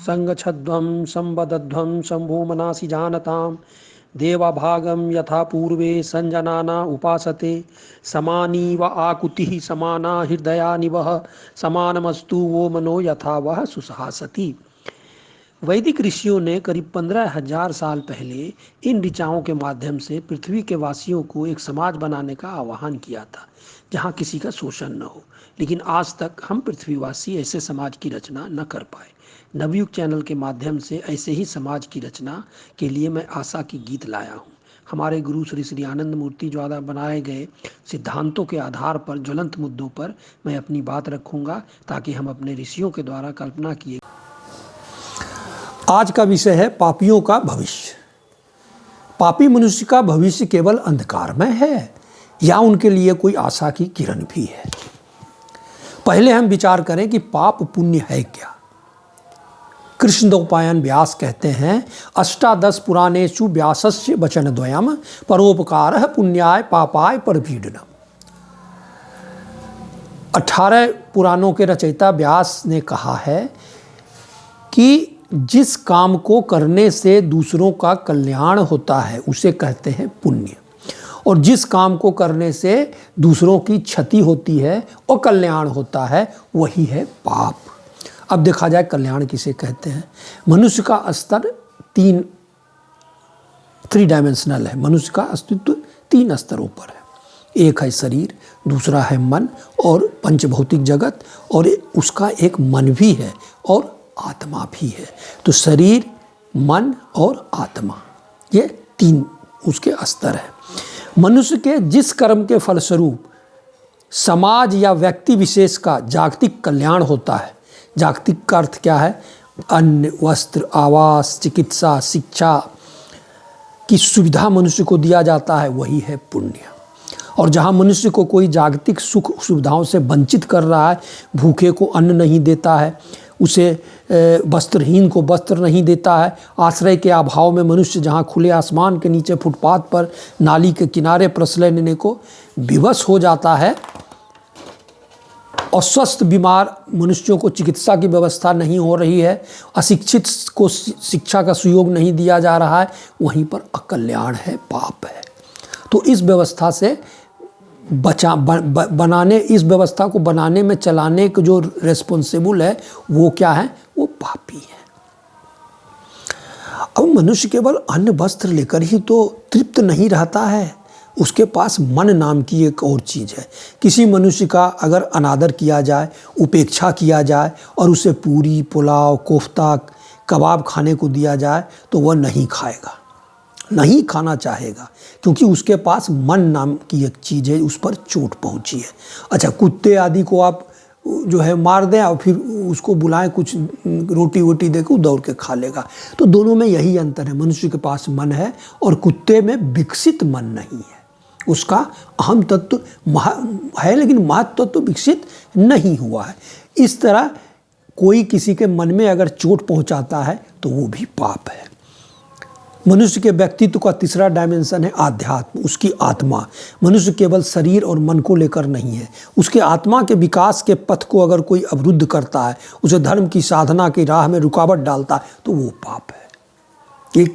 संगच्छध्वं संवदध्वं शंभो मनासि जानतां देवाभागं यथा पूर्वे संजनाना उपासते समानीव आकुतिः समाना हृदया निवह समानमस्तु वो मनो यथा वह सुसहासति। वैदिक ऋषियों ने करीब 15,000 साल पहले इन ऋचाओं के माध्यम से पृथ्वी के वासियों को एक समाज बनाने का आह्वान किया था जहाँ किसी का शोषण न हो। लेकिन आज तक हम पृथ्वीवासी ऐसे समाज की रचना न कर पाए। नवयुग चैनल के माध्यम से ऐसे ही समाज की रचना के लिए मैं आशा की गीत लाया हूँ। हमारे गुरु श्री श्री आनंद मूर्ति द्वारा बनाए गए सिद्धांतों के आधार पर ज्वलंत मुद्दों पर मैं अपनी बात रखूंगा ताकि हम अपने ऋषियों के द्वारा कल्पना किए। आज का विषय है पापियों का भविष्य। पापी मनुष्य का भविष्य केवल अंधकारमय है या उनके लिए कोई आशा की किरण भी है। पहले हम विचार करें कि पाप पुण्य है क्या। कृष्णद्वैपायन व्यास कहते हैं, अष्टादश पुराणेषु व्यासस्य वचनद्वयम् परोपकारः पुण्याय पापाय परपीडनम्। 18 पुराणों के रचयिता व्यास ने कहा है कि जिस काम को करने से दूसरों का कल्याण होता है उसे कहते हैं पुण्य, और जिस काम को करने से दूसरों की क्षति होती है और कल्याण होता है वही है पाप। अब देखा जाए कल्याण किसे कहते हैं। मनुष्य का स्तर थ्री डायमेंशनल है। मनुष्य का अस्तित्व 3 स्तरों पर है। एक है शरीर, दूसरा है मन और पंचभौतिक जगत, और उसका एक मन भी है और आत्मा भी है। तो शरीर, मन और आत्मा, ये 3 उसके स्तर है। मनुष्य के जिस कर्म के फलस्वरूप समाज या व्यक्ति विशेष का जागतिक कल्याण होता है, जागतिक का अर्थ क्या है, अन्न, वस्त्र, आवास, चिकित्सा, शिक्षा की सुविधा मनुष्य को दिया जाता है, वही है पुण्य। और जहाँ मनुष्य को कोई जागतिक सुख सुविधाओं से वंचित कर रहा है, भूखे को अन्न नहीं देता है, उसे वस्त्रहीन को वस्त्र नहीं देता है, आश्रय के अभाव में मनुष्य जहाँ खुले आसमान के नीचे फुटपाथ पर नाली के किनारे प्रश्रय लेने को विवश हो जाता है, और स्वस्थ बीमार मनुष्यों को चिकित्सा की व्यवस्था नहीं हो रही है, अशिक्षित को शिक्षा का सुयोग नहीं दिया जा रहा है, वहीं पर अकल्याण है, पाप है। तो इस व्यवस्था से बनाने, इस व्यवस्था को बनाने में चलाने का जो रेस्पॉन्सिबल है वो क्या है, वो पापी है। अब मनुष्य केवल अन्न वस्त्र लेकर ही तो तृप्त नहीं रहता है, उसके पास मन नाम की एक और चीज़ है। किसी मनुष्य का अगर अनादर किया जाए, उपेक्षा किया जाए और उसे पूरी, पुलाव, कोफ्ता, कबाब खाने को दिया जाए तो वह नहीं खाएगा, नहीं खाना चाहेगा, क्योंकि उसके पास मन नाम की एक चीज़ है, उस पर चोट पहुंची है। अच्छा, कुत्ते आदि को आप जो है मार दें और फिर उसको बुलाएं, कुछ रोटी वोटी देकर दौड़ के खा लेगा। तो दोनों में यही अंतर है, मनुष्य के पास मन है और कुत्ते में विकसित मन नहीं है। उसका अहम तत्व है लेकिन महत्व तत्व विकसित नहीं हुआ है। इस तरह कोई किसी के मन में अगर चोट पहुंचाता है तो वो भी पाप है। मनुष्य के व्यक्तित्व का तीसरा डायमेंशन है आध्यात्म, उसकी आत्मा। मनुष्य केवल शरीर और मन को लेकर नहीं है, उसके आत्मा के विकास के पथ को अगर कोई अवरुद्ध करता है, उसे धर्म की साधना की राह में रुकावट डालता है, तो वो पाप है। ये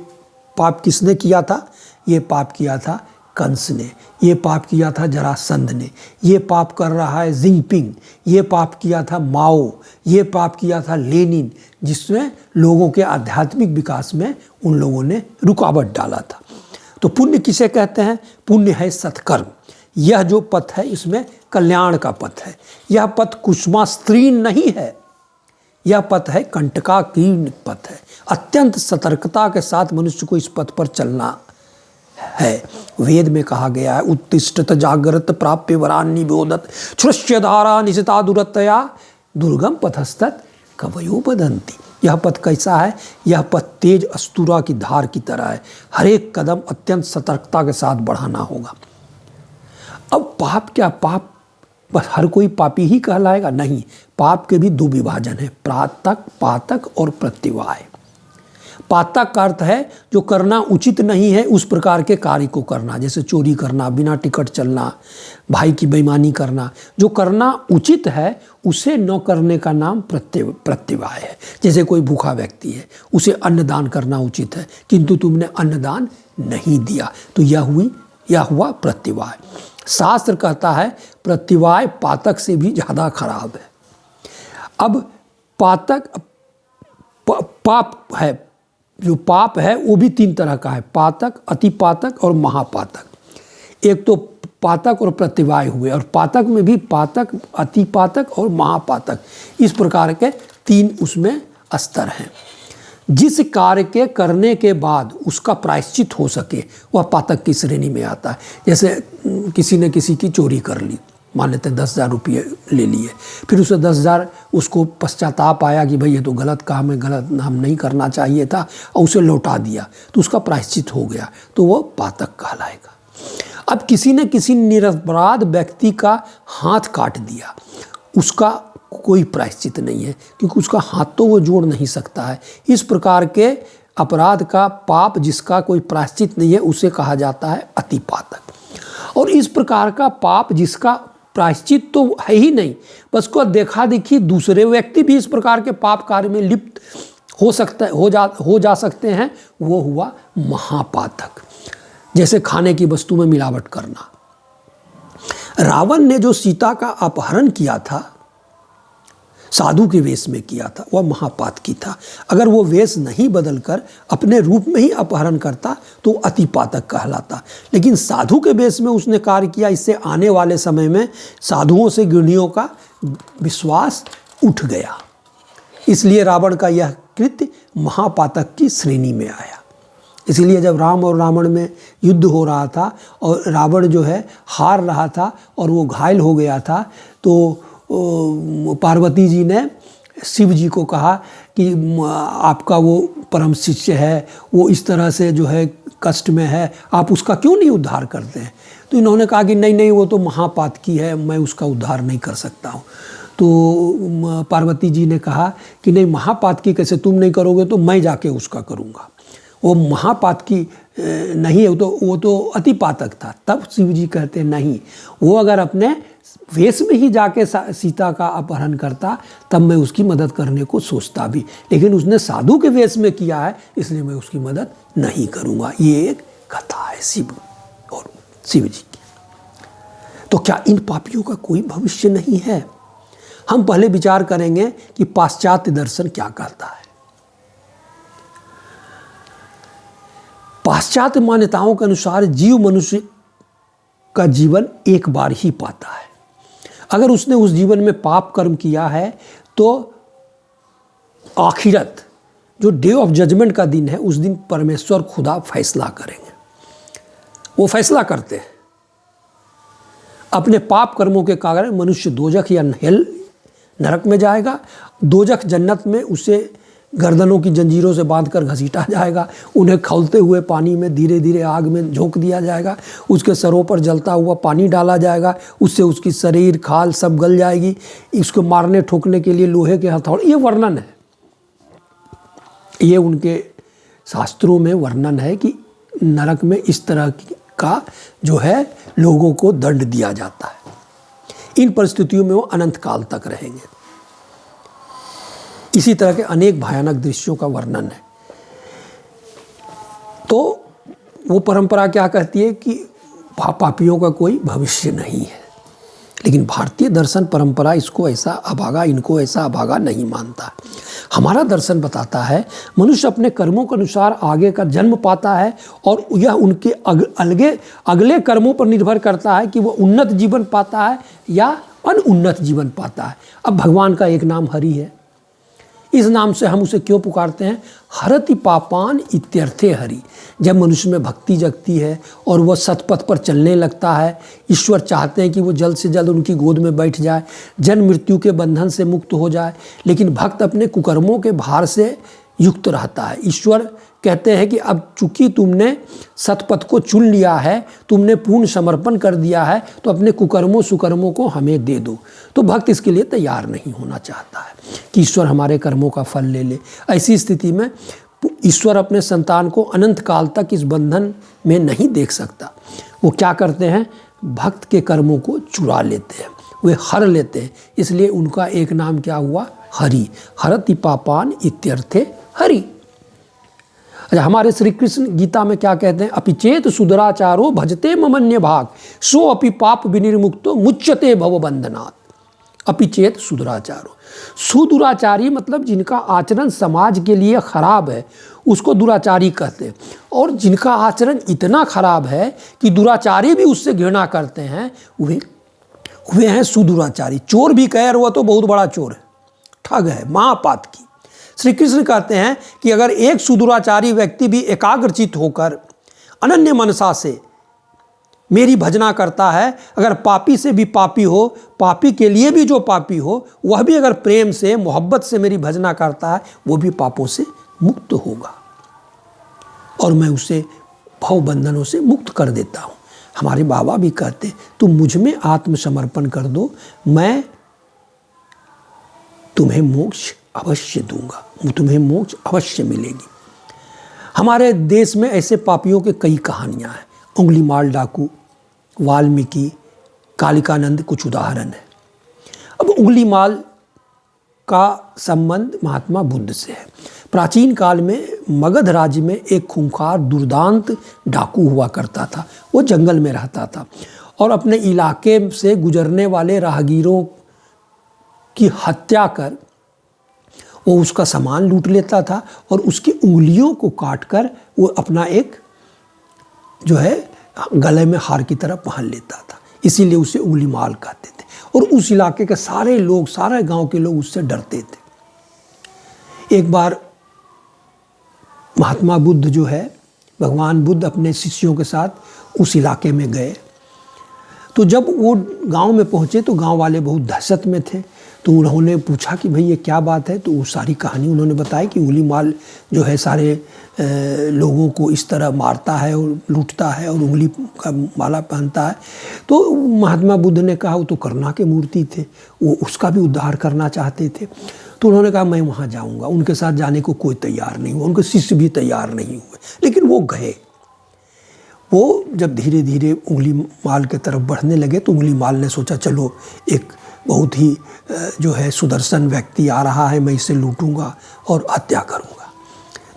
पाप किसने किया था? ये पाप किया था कंस ने, ये पाप किया था जरासंध ने, ये पाप कर रहा है जिनपिंग, ये पाप किया था माओ, ये पाप किया था लेनिन, जिसमें लोगों के आध्यात्मिक विकास में उन लोगों ने रुकावट डाला था। तो पुण्य किसे कहते हैं? पुण्य है सत्कर्म। यह जो पथ है इसमें कल्याण का पथ है। यह पथ कुसुमास्त्रीण नहीं है, यह पथ है कंटकाकीर्ण पथ है। अत्यंत सतर्कता के साथ मनुष्य को इस पथ पर चलना है। वेद में कहा गया है, उत्तिष्ठत जागृत प्राप्य वरान्नि बोधत श्रुष्य धारा निशिता दुरतया दुर्गम पथस्तत कवयो बदंती। यह पथ कैसा है? यह पथ तेज अस्तुरा की धार की तरह है। हर एक कदम अत्यंत सतर्कता के साथ बढ़ाना होगा। अब पाप क्या? पाप बस हर कोई पापी ही कहलाएगा? नहीं, पाप के भी 2 विभाजन है, प्रातक, पातक और प्रत्यवाय। पातक का अर्थ है जो करना उचित नहीं है उस प्रकार के कार्य को करना, जैसे चोरी करना, बिना टिकट चलना, भाई की बेईमानी करना। जो करना उचित है उसे न करने का नाम प्रत्यवाय है। जैसे कोई भूखा व्यक्ति है, उसे अन्नदान करना उचित है किंतु तुमने अन्नदान नहीं दिया, तो यह हुआ प्रत्यवाय। शास्त्र कहता है प्रत्यवाय पातक से भी ज़्यादा खराब है। अब पातक पाप है, जो पाप है वो भी 3 तरह का है, पातक, अतिपातक और महापातक। एक तो पातक और प्रत्यवाय हुए, और पातक में भी पातक, अतिपातक और महापातक, इस प्रकार के 3 उसमें स्तर हैं। जिस कार्य के करने के बाद उसका प्रायश्चित हो सके वह पातक की श्रेणी में आता है। जैसे किसी ने किसी की चोरी कर ली, मान लेते हैं 10,000 रुपये ले लिए, फिर उसे 10,000 उसको पश्चाताप आया कि भाई ये तो गलत काम है, गलत हम नहीं करना चाहिए था, और उसे लौटा दिया, तो उसका प्रायश्चित हो गया, तो वह पातक कहलाएगा। अब किसी ने किसी निरपराध व्यक्ति का हाथ काट दिया, उसका कोई प्रायश्चित नहीं है क्योंकि उसका हाथ तो वो जोड़ नहीं सकता है। इस प्रकार के अपराध का पाप जिसका कोई प्रायश्चित नहीं है उसे कहा जाता है अतिपातक। और इस प्रकार का पाप जिसका प्रायश्चित तो है ही नहीं, बस को देखा देखी दूसरे व्यक्ति भी इस प्रकार के पाप कार्य में लिप्त हो जा सकते हैं, वो हुआ महापातक। जैसे खाने की वस्तु में मिलावट करना। रावण ने जो सीता का अपहरण किया था, साधु के वेश में किया था, वह महापातकी था। अगर वो वेश नहीं बदलकर अपने रूप में ही अपहरण करता तो अतिपातक कहलाता। लेकिन साधु के वेश में उसने कार्य किया, इससे आने वाले समय में साधुओं से ज्ञानियों का विश्वास उठ गया, इसलिए रावण का यह कृत्य महापातक की श्रेणी में आया। इसलिए जब राम और रावण में युद्ध हो रहा था और रावण जो है हार रहा था और वो घायल हो गया था, तो पार्वती जी ने शिव जी को कहा कि आपका वो परम शिष्य है, वो इस तरह से जो है कष्ट में है, आप उसका क्यों नहीं उद्धार करते हैं? तो इन्होंने कहा कि नहीं, वो तो महापातकी है, मैं उसका उद्धार नहीं कर सकता हूँ। तो पार्वती जी ने कहा कि नहीं, महापातकी कैसे तुम नहीं करोगे, तो मैं जाके उसका करूँगा। वो महापातकी नहीं है, वो तो अतिपातक था। तब शिव जी कहते नहीं, वो अगर अपने वेश में ही जाके सीता का अपहरण करता तब मैं उसकी मदद करने को सोचता भी, लेकिन उसने साधु के वेश में किया है इसलिए मैं उसकी मदद नहीं करूँगा। ये एक कथा है शिव और शिव जी की। तो क्या इन पापियों का कोई भविष्य नहीं है? हम पहले विचार करेंगे कि पाश्चात्य दर्शन क्या कहता है। पाश्चात्य मान्यताओं के अनुसार जीव मनुष्य का जीवन एक बार ही पाता है। अगर उसने उस जीवन में पाप कर्म किया है तो आखिरत, जो डे ऑफ जजमेंट का दिन है, उस दिन परमेश्वर खुदा फैसला करेंगे। वो फैसला करते हैं। अपने पाप कर्मों के कारण मनुष्य दोजख या हेल नरक में जाएगा। दोजख जन्नत में उसे गर्दनों की जंजीरों से बांधकर घसीटा जाएगा, उन्हें खौलते हुए पानी में धीरे धीरे आग में झोंक दिया जाएगा, उसके सरों पर जलता हुआ पानी डाला जाएगा, उससे उसकी शरीर खाल सब गल जाएगी। इसको मारने ठोकने के लिए लोहे के हथौड़े, ये वर्णन है, ये उनके शास्त्रों में वर्णन है कि नरक में इस तरह का जो है लोगों को दंड दिया जाता है। इन परिस्थितियों में वो अनंत काल तक रहेंगे। इसी तरह के अनेक भयानक दृश्यों का वर्णन है। तो वो परंपरा क्या कहती है कि पापियों का कोई भविष्य नहीं है, लेकिन भारतीय दर्शन परंपरा इनको ऐसा अभागा नहीं मानता। हमारा दर्शन बताता है मनुष्य अपने कर्मों के अनुसार आगे का जन्म पाता है और यह उनके अगले कर्मों पर निर्भर करता है कि वह उन्नत जीवन पाता है या अनुन्नत जीवन पाता है। अब भगवान का एक नाम हरि है, इस नाम से हम उसे क्यों पुकारते हैं? हरति पापान इत्यर्थे हरि। जब मनुष्य में भक्ति जगती है और वह सतपथ पर चलने लगता है, ईश्वर चाहते हैं कि वो जल्द से जल्द उनकी गोद में बैठ जाए, जन्म मृत्यु के बंधन से मुक्त हो जाए, लेकिन भक्त अपने कुकर्मों के भार से युक्त रहता है। ईश्वर कहते हैं कि अब चूंकि तुमने सतपथ को चुन लिया है, तुमने पूर्ण समर्पण कर दिया है, तो अपने कुकर्मों सुकर्मों को हमें दे दो। तो भक्त इसके लिए तैयार नहीं होना चाहता है कि ईश्वर हमारे कर्मों का फल ले ले। ऐसी स्थिति में ईश्वर अपने संतान को अनंत काल तक इस बंधन में नहीं देख सकता। वो क्या करते हैं, भक्त के कर्मों को चुरा लेते हैं, वे हर लेते हैं। इसलिए उनका एक नाम क्या हुआ, हरि। हरति पापान इत्यर्थे हरि। अच्छा, हमारे श्री कृष्ण गीता में क्या कहते हैं, अपिचेत सुदराचारो भजते ममन्य भाग सो अपि पाप विनिर्मुक्तो मुच्यते भवबंधनात्। अपिचेत सुदुराचारो, सुदुराचारी मतलब जिनका आचरण समाज के लिए खराब है उसको दुराचारी कहते हैं, और जिनका आचरण इतना खराब है कि दुराचारी भी उससे घृणा करते हैं वे हैं सुदुराचारी। चोर भी कहे वो तो बहुत बड़ा चोर है, ठग है, महापात की। श्री कृष्ण कहते हैं कि अगर एक सुदुराचारी व्यक्ति भी एकाग्रचित होकर अनन्य मनसा से मेरी भजना करता है, अगर पापी से भी पापी हो, पापी के लिए भी जो पापी हो, वह भी अगर प्रेम से मोहब्बत से मेरी भजना करता है, वो भी पापों से मुक्त होगा और मैं उसे भव बंधनों से मुक्त कर देता हूँ। हमारे बाबा भी कहते तुम मुझ में आत्मसमर्पण कर दो, मैं तुम्हें मोक्ष अवश्य दूंगा, तुम्हें मोक्ष अवश्य मिलेगी। हमारे देश में ऐसे पापियों के कई कहानियाँ हैं। उंगलीमाल डाकू, वाल्मीकि, कालिकानंद कुछ उदाहरण है। अब उंगलीमाल का संबंध महात्मा बुद्ध से है। प्राचीन काल में मगध राज्य में एक खूंखार दुर्दांत डाकू हुआ करता था। वो जंगल में रहता था और अपने इलाके से गुजरने वाले राहगीरों की हत्या कर वो उसका सामान लूट लेता था और उसकी उंगलियों को काटकर वो अपना एक जो है गले में हार की तरह पहन लेता था। इसीलिए उसे उंगलीमाल कहते थे और उस इलाके के सारे लोग, सारे गांव के लोग उससे डरते थे। एक बार महात्मा बुद्ध जो है, भगवान बुद्ध अपने शिष्यों के साथ उस इलाके में गए। तो जब वो गांव में पहुंचे तो गांव वाले बहुत दहशत में थे। तो उन्होंने पूछा कि भाई ये क्या बात है। तो वो सारी कहानी उन्होंने बताई कि उंगलीमाल जो है सारे लोगों को इस तरह मारता है और लूटता है और उंगली का माला पहनता है। तो महात्मा बुद्ध ने कहा, वो तो करुणा के मूर्ति थे, वो उसका भी उद्धार करना चाहते थे। तो उन्होंने कहा मैं वहाँ जाऊँगा। उनके साथ जाने को कोई तैयार नहीं हुआ, उनके शिष्य भी तैयार नहीं हुए, लेकिन वो गए। वो जब धीरे धीरे उंगलीमाल के तरफ बढ़ने लगे तो उंगलीमाल ने सोचा चलो एक बहुत ही जो है सुदर्शन व्यक्ति आ रहा है, मैं इसे लूटूंगा और हत्या करूंगा।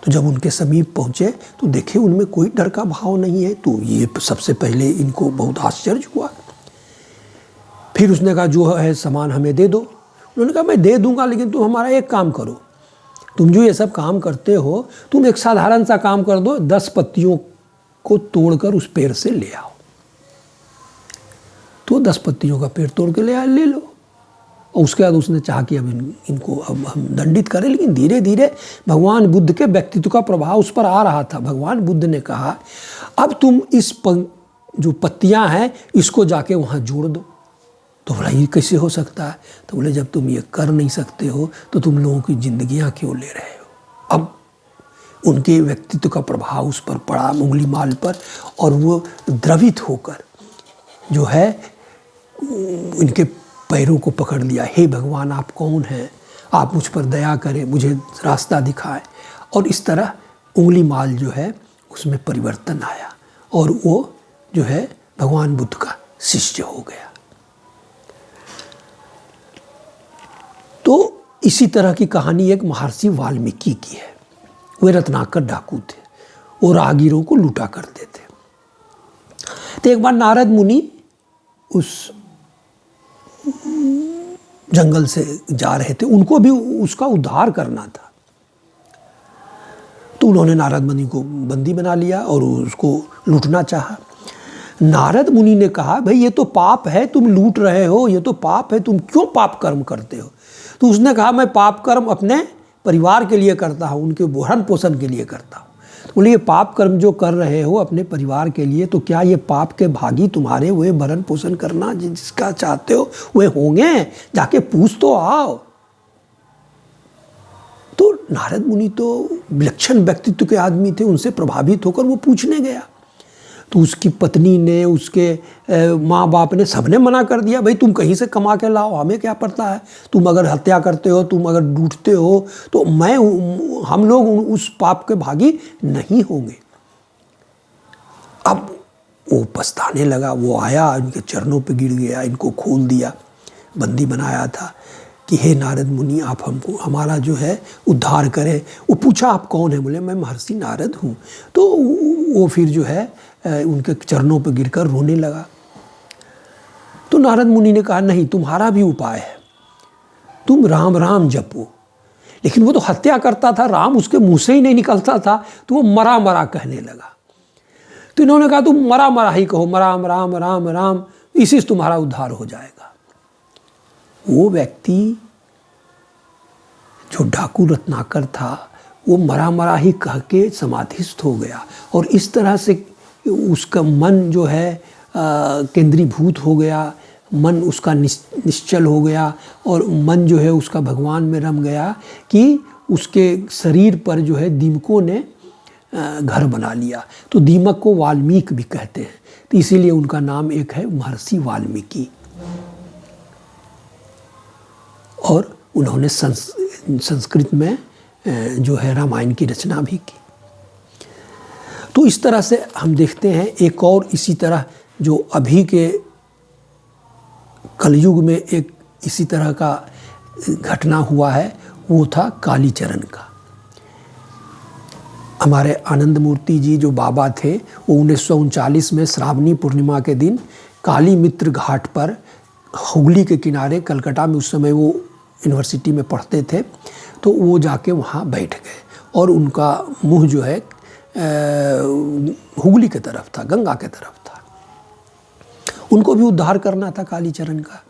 तो जब उनके समीप पहुंचे तो देखे उनमें कोई डर का भाव नहीं है। तो ये सबसे पहले इनको बहुत आश्चर्य हुआ। फिर उसने कहा जो है सामान हमें दे दो। उन्होंने कहा मैं दे दूंगा, लेकिन तुम हमारा एक काम करो, तुम जो ये सब काम करते हो तुम एक साधारण सा काम कर दो, 10 पत्तियों को तोड़कर उस पेड़ से ले आओ। तो 10 पत्तियों का पेड़ तोड़ के ले लो। और उसके बाद उसने चाहा कि अब इनको अब हम दंडित करें। लेकिन धीरे धीरे भगवान बुद्ध के व्यक्तित्व का प्रभाव उस पर आ रहा था। भगवान बुद्ध ने कहा अब तुम इस जो पत्तियां हैं इसको जाके वहाँ जोड़ दो। तो बोला ये कैसे हो सकता है। तो बोले जब तुम ये कर नहीं सकते हो तो तुम लोगों की जिंदगियाँ क्यों ले रहे हो। अब उनके व्यक्तित्व का प्रभाव उस पर पड़ा, उंगलीमाल पर, और वो द्रवित होकर जो है इनके पैरों को पकड़ लिया। हे भगवान आप कौन हैं, आप मुझ पर दया करें, मुझे रास्ता दिखाएं। और इस तरह उंगलीमाल जो है उसमें परिवर्तन आया और वो जो है भगवान बुद्ध का शिष्य हो गया। तो इसी तरह की कहानी एक महर्षि वाल्मीकि की है। वे रत्नाकर डाकू थे, वो राहगीरों को लूटा करते थे। तो एक बार नारद मुनि उस जंगल से जा रहे थे, उनको भी उसका उद्धार करना था। तो उन्होंने नारद मुनि को बंदी बना लिया और उसको लूटना चाहा। नारद मुनि ने कहा भाई ये तो पाप है, तुम लूट रहे हो, ये तो पाप है, तुम क्यों पाप कर्म करते हो। तो उसने कहा मैं पाप कर्म अपने परिवार के लिए करता हूँ, उनके भरण पोषण के लिए करता हूँ। तो बोले ये पाप कर्म जो कर रहे हो अपने परिवार के लिए, तो क्या ये पाप के भागी तुम्हारे हुए भरण पोषण करना जिसका चाहते हो वे होंगे, जाके पूछ तो आओ। तो नारद मुनि तो विलक्षण व्यक्तित्व के आदमी थे, उनसे प्रभावित होकर वो पूछने गया। तो उसकी पत्नी ने, उसके माँ बाप ने, सबने मना कर दिया, भाई तुम कहीं से कमा के लाओ, हमें क्या पड़ता है, तुम अगर हत्या करते हो, तुम अगर लूटते हो तो हम लोग उस पाप के भागी नहीं होंगे। अब वो पछताने लगा, वो आया, इनके चरणों पे गिर गया, इनको खोल दिया, बंदी बनाया था कि हे नारद मुनि, आप हमको, हमारा जो है उद्धार करें। वो पूछा आप कौन है? बोले मैं महर्षि नारद हूँ। तो वो फिर जो है उनके चरणों पर गिरकर रोने लगा। तो नारद मुनि ने कहा नहीं, तुम्हारा भी उपाय है, तुम राम राम जपो। लेकिन वो तो हत्या करता था, राम उसके मुंह से ही नहीं निकलता था, तो वो मरा मरा कहने लगा। तो इन्होंने कहा तुम मरा मरा ही कहो, राम राम राम राम, इसी से तुम्हारा उद्धार हो जाएगा। वो व्यक्ति जो डाकू रत्नाकर था, वो मरा मरा ही कह के समाधिस्थ हो गया, और इस तरह से उसका मन जो है केंद्रीभूत हो गया, मन उसका निश्चल हो गया, और मन जो है उसका भगवान में रम गया कि उसके शरीर पर जो है दीमकों ने घर बना लिया। तो दीमक को वाल्मीकि भी कहते हैं, तो इसीलिए उनका नाम एक है महर्षि वाल्मीकि। और उन्होंने संस्कृत में जो है रामायण की रचना भी की। तो इस तरह से हम देखते हैं एक और इसी तरह जो अभी के कलयुग में एक इसी तरह का घटना हुआ है, वो था कालीचरण का। हमारे आनंद मूर्ति जी जो बाबा थे, वो 1939 में श्रावणी पूर्णिमा के दिन काली मित्र घाट पर हुगली के किनारे, कलकत्ता में उस समय वो यूनिवर्सिटी में पढ़ते थे, तो वो जाके वहाँ बैठ गए, और उनका मुंह जो है हुगली के तरफ था, गंगा के तरफ था। उनको भी उद्धार करना था कालीचरण का।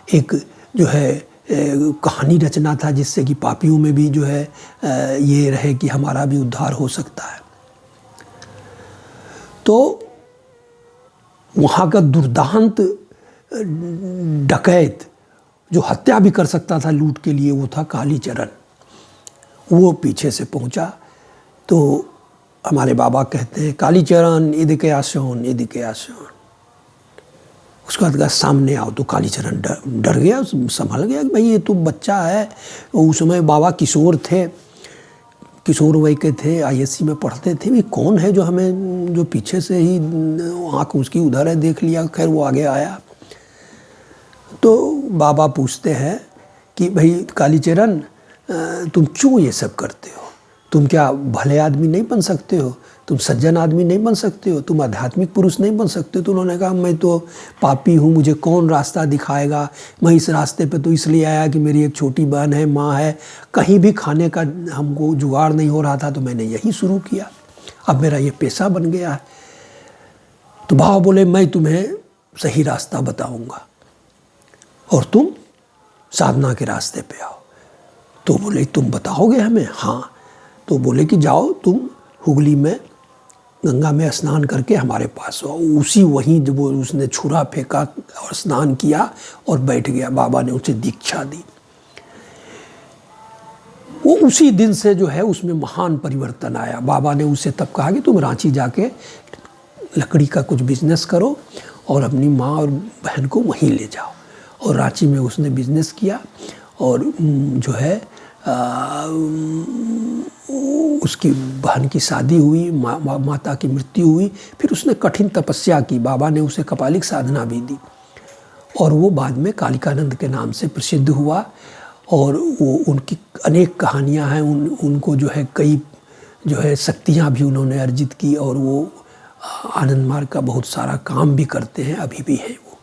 एक जो है कहानी रचना था जिससे कि पापियों में भी जो है ये रहे कि हमारा भी उद्धार हो सकता है। तो वहाँ का दुर्दांत डकैत जो हत्या भी कर सकता था लूट के लिए, वो था कालीचरण। वो पीछे से पहुँचा तो हमारे बाबा कहते हैं कालीचरण इदिके आसोन, इदिके आसोन। उसके बाद कहा सामने आओ। तो कालीचरण डर गया, संभल गया कि भाई ये तो बच्चा है। उस समय बाबा किशोर थे, किशोर वय के थे, ISC में पढ़ते थे। ये कौन है जो हमें, जो पीछे से ही आँख उसकी उधर है, देख लिया। खैर वो आगे आया तो बाबा पूछते हैं कि भाई कालीचरण, तुम क्यों ये सब करते हो? तुम क्या भले आदमी नहीं बन सकते हो? तुम सज्जन आदमी नहीं बन सकते हो? तुम आध्यात्मिक पुरुष नहीं बन सकते हो? तो उन्होंने कहा मैं तो पापी हूँ, मुझे कौन रास्ता दिखाएगा? मैं इस रास्ते पे तो इसलिए आया कि मेरी एक छोटी बहन है, माँ है, कहीं भी खाने का हमको जुगाड़ नहीं हो रहा था, तो मैंने यही शुरू किया, अब मेरा ये पेशा बन गया है। तो बाबा बोले मैं तुम्हें सही रास्ता बताऊँगा और तुम साधना के रास्ते पे आओ। तो बोले तुम बताओगे हमें? हाँ। तो बोले कि जाओ तुम हुगली में गंगा में स्नान करके हमारे पास आओ। उसी वहीं जब वो उसने छुरा फेंका और स्नान किया और बैठ गया, बाबा ने उसे दीक्षा दी। वो उसी दिन से जो है उसमें महान परिवर्तन आया। बाबा ने उसे तब कहा कि तुम रांची जाके लकड़ी का कुछ बिजनेस करो और अपनी माँ और बहन को वहीं ले जाओ। और रांची में उसने बिजनेस किया और जो है उसकी बहन की शादी हुई, माता की मृत्यु हुई। फिर उसने कठिन तपस्या की, बाबा ने उसे कपालिक साधना भी दी और वो बाद में कालिकानंद के नाम से प्रसिद्ध हुआ। और वो उनकी अनेक कहानियां हैं, उनको जो है कई जो है शक्तियां भी उन्होंने अर्जित की और वो आनंद मार्ग का बहुत सारा काम भी करते हैं, अभी भी है वो।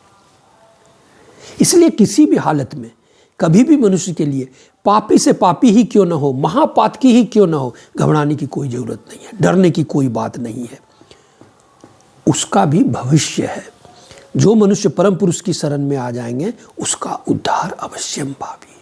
इसलिए किसी भी हालत में कभी भी मनुष्य के लिए पापी से पापी ही क्यों न हो, महापातकी ही क्यों न हो, घबराने की कोई ज़रूरत नहीं है, डरने की कोई बात नहीं है। उसका भी भविष्य है। जो मनुष्य परम पुरुष की शरण में आ जाएंगे उसका उद्धार अवश्यम भावी।